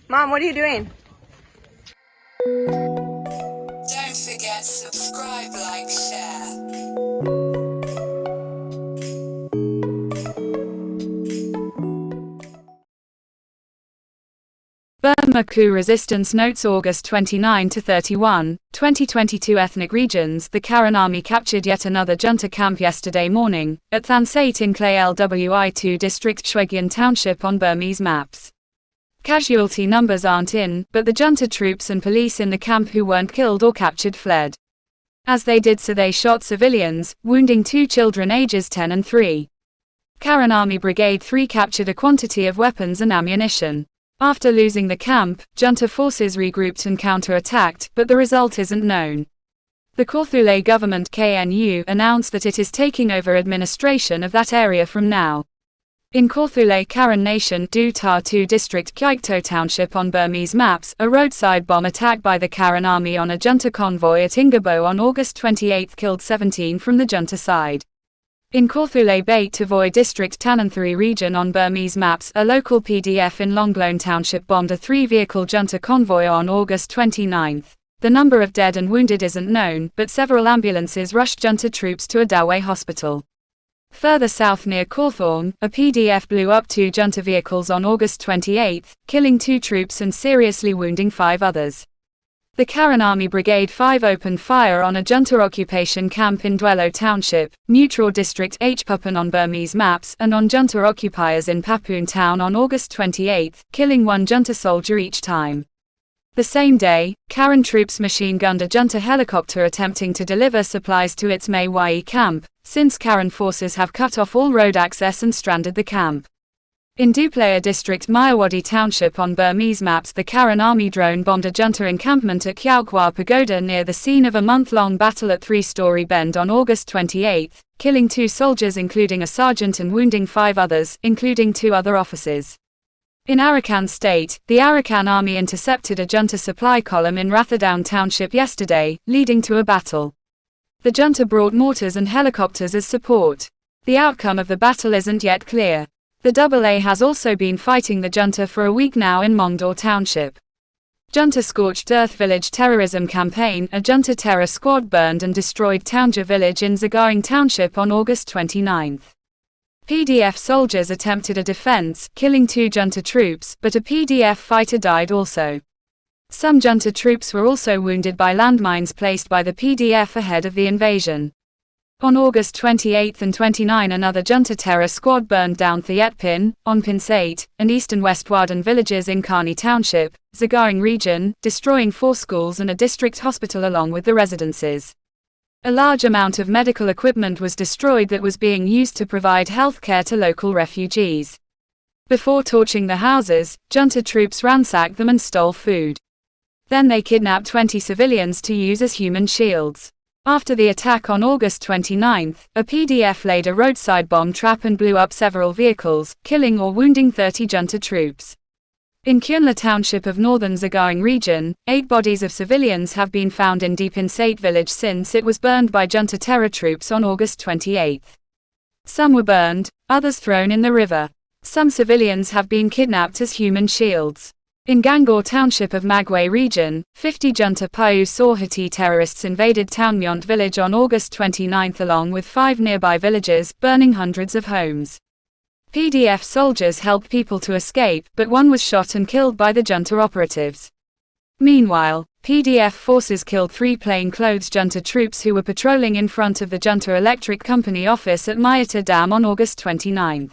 Mom, what are you doing? Don't forget subscribe, like, share. Burma coup resistance notes August 29 to 31, 2022 ethnic regions. The Karen army captured yet another junta camp yesterday morning, at Thansate in Kler Lwi Htoo District, Shwegyin township on Burmese maps. Casualty numbers aren't in, but the junta troops and police in the camp who weren't killed or captured fled. As they did so, they shot civilians, wounding 2 children ages 10 and 3. Karen Army Brigade 3 captured a quantity of weapons and ammunition. After losing the camp, junta forces regrouped and counter-attacked, but the result isn't known. The Kawthoolei government (KNU) announced that it is taking over administration of that area from now. In Kawthoolei Karen Nation, Tha Htoo District, Kyaikto township on Burmese maps, a roadside bomb attack by the Karen army on a junta convoy at Ingabo on August 28 killed 17 from the junta side. In Kawthoolei Beit-Tavoy District, Tanintharyi Region on Burmese maps, a local PDF in Launglone township bombed a 3-vehicle junta convoy on August 29. The number of dead and wounded isn't known, but several ambulances rushed junta troops to a Dawei hospital. Further south near Kawthawng, a PDF blew up 2 junta vehicles on August 28, killing 2 troops and seriously wounding 5 others. The Karen Army Brigade 5 opened fire on a junta occupation camp in Dawei Township, Neutral District Hpupan on Burmese maps, and on junta occupiers in Papoon Town on August 28, killing 1 junta soldier each time. The same day, Karen troops machine-gunned a junta helicopter attempting to deliver supplies to its Mae camp, since Karen forces have cut off all road access and stranded the camp. In Dawei District, Mayawadi Township on Burmese maps, the Karen army drone bombed a junta encampment at Kyaikto Pagoda near the scene of a month-long battle at 3-Story Bend on August 28, killing 2 soldiers including a sergeant and wounding 5 others, including 2 other officers. In Arakan State, the Arakan army intercepted a junta supply column in Kawthawng Township yesterday, leading to a battle. The junta brought mortars and helicopters as support. The outcome of the battle isn't yet clear. The Dawei has also been fighting the junta for a week now in Mongdor Township. Junta Scorched Earth Village Terrorism Campaign, a junta terror squad burned and destroyed Townja village in Shwegyin Township on August 29. PDF soldiers attempted a defense, killing 2 junta troops, but a PDF fighter died also. Some junta troops were also wounded by landmines placed by the PDF ahead of the invasion. On August 28 and 29, another junta terror squad burned down Tha Htoo, Thansate, and eastern West Warden villages in Kani Township, Shwegyin Region, destroying 4 schools and a district hospital along with the residences. A large amount of medical equipment was destroyed that was being used to provide health care to local refugees. Before torching the houses, junta troops ransacked them and stole food. Then they kidnapped 20 civilians to use as human shields. After the attack on August 29, a PDF laid a roadside bomb trap and blew up several vehicles, killing or wounding 30 junta troops. In Kyaikto Township of northern Shwegyin Region, 8 bodies of civilians have been found in Thansate village since it was burned by junta terror troops on August 28. Some were burned, others thrown in the river. Some civilians have been kidnapped as human shields. In Gangor Township of Magway Region, 50 junta Kawthoolei terrorists invaded Townmyont village on August 29 along with 5 nearby villages, burning hundreds of homes. PDF soldiers helped people to escape, but 1 was shot and killed by the junta operatives. Meanwhile, PDF forces killed 3 plainclothes junta troops who were patrolling in front of the Junta Electric Company office at Mayata Dam on August 29.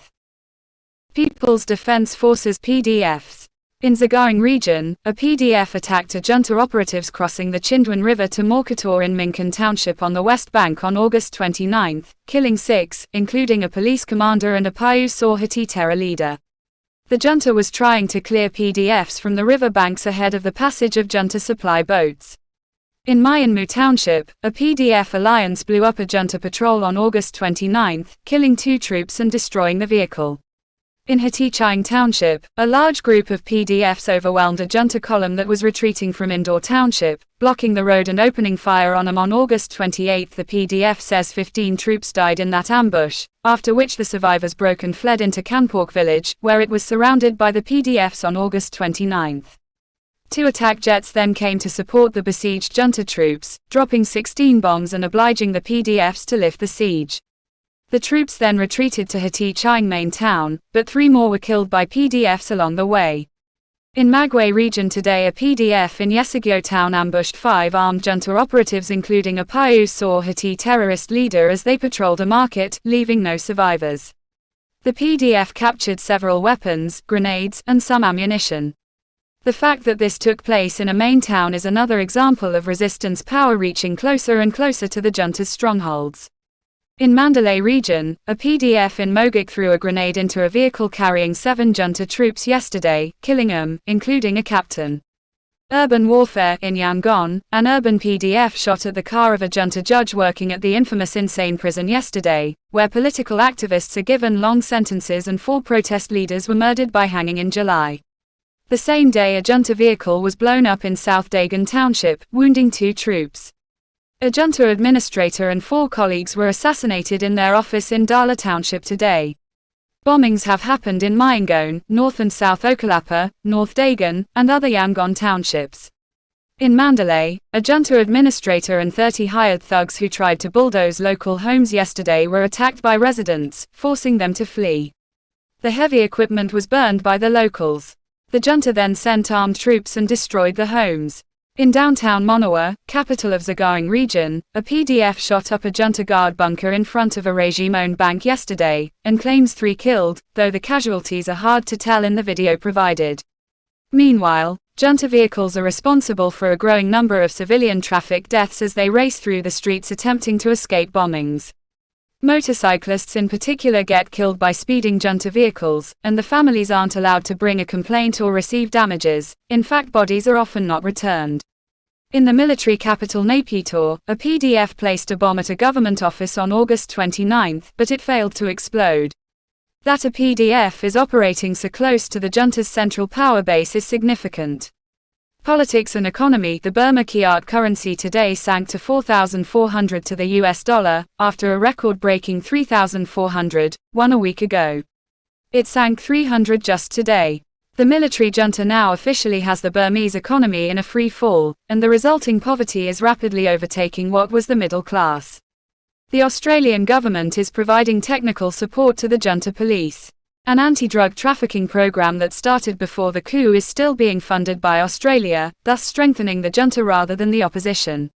People's Defense Forces PDFs. In Shwegyin Region, a PDF attacked a junta operatives crossing the Chindwan River to Morkator in Minkan Township on the west bank on August 29, killing 6, including a police commander and a Kawthoolei terror leader. The junta was trying to clear PDFs from the river banks ahead of the passage of junta supply boats. In Myanmar Township, a PDF alliance blew up a junta patrol on August 29, killing 2 troops and destroying the vehicle. In Hatichang Township, a large group of PDFs overwhelmed a junta column that was retreating from Indore Township, blocking the road and opening fire on them on August 28. The PDF says 15 troops died in that ambush, after which the survivors broke and fled into Kanpork village, where it was surrounded by the PDFs on August 29. Two attack jets then came to support the besieged junta troops, dropping 16 bombs and obliging the PDFs to lift the siege. The troops then retreated to Hati Chiang main town, but 3 more were killed by PDFs along the way. In Magway region today, a PDF in Yesagyo town ambushed 5 armed junta operatives including a Paiu Saw Hati terrorist leader as they patrolled a market, leaving no survivors. The PDF captured several weapons, grenades, and some ammunition. The fact that this took place in a main town is another example of resistance power reaching closer and closer to the junta's strongholds. In Mandalay region, a PDF in Mogok threw a grenade into a vehicle carrying 7 junta troops yesterday, killing them, including a captain. Urban warfare in Yangon, an urban PDF shot at the car of a junta judge working at the infamous insane prison yesterday, where political activists are given long sentences and 4 protest leaders were murdered by hanging in July. The same day, a junta vehicle was blown up in South Dagon Township, wounding 2 troops. A junta administrator and 4 colleagues were assassinated in their office in Dala Township today. Bombings have happened in Myingone, North and South Okalapa, North Dagon, and other Yangon townships. In Mandalay, a junta administrator and 30 hired thugs who tried to bulldoze local homes yesterday were attacked by residents, forcing them to flee. The heavy equipment was burned by the locals. The junta then sent armed troops and destroyed the homes. In downtown Monawa, capital of Zagaing region, a PDF shot up a junta guard bunker in front of a regime-owned bank yesterday, and claims 3 killed, though the casualties are hard to tell in the video provided. Meanwhile, junta vehicles are responsible for a growing number of civilian traffic deaths as they race through the streets attempting to escape bombings. Motorcyclists in particular get killed by speeding junta vehicles, and the families aren't allowed to bring a complaint or receive damages. In fact, bodies are often not returned. In the military capital Naypyidaw, a PDF placed a bomb at a government office on August 29, but it failed to explode. That a PDF is operating so close to the junta's central power base is significant. Politics and economy. The Burma kyat currency today sank to 4,400 to the US dollar, after a record-breaking 3,400, one a week ago. It sank 300 just today. The military junta now officially has the Burmese economy in a free fall, and the resulting poverty is rapidly overtaking what was the middle class. The Australian government is providing technical support to the junta police. An anti-drug trafficking program that started before the coup is still being funded by Australia, thus strengthening the junta rather than the opposition.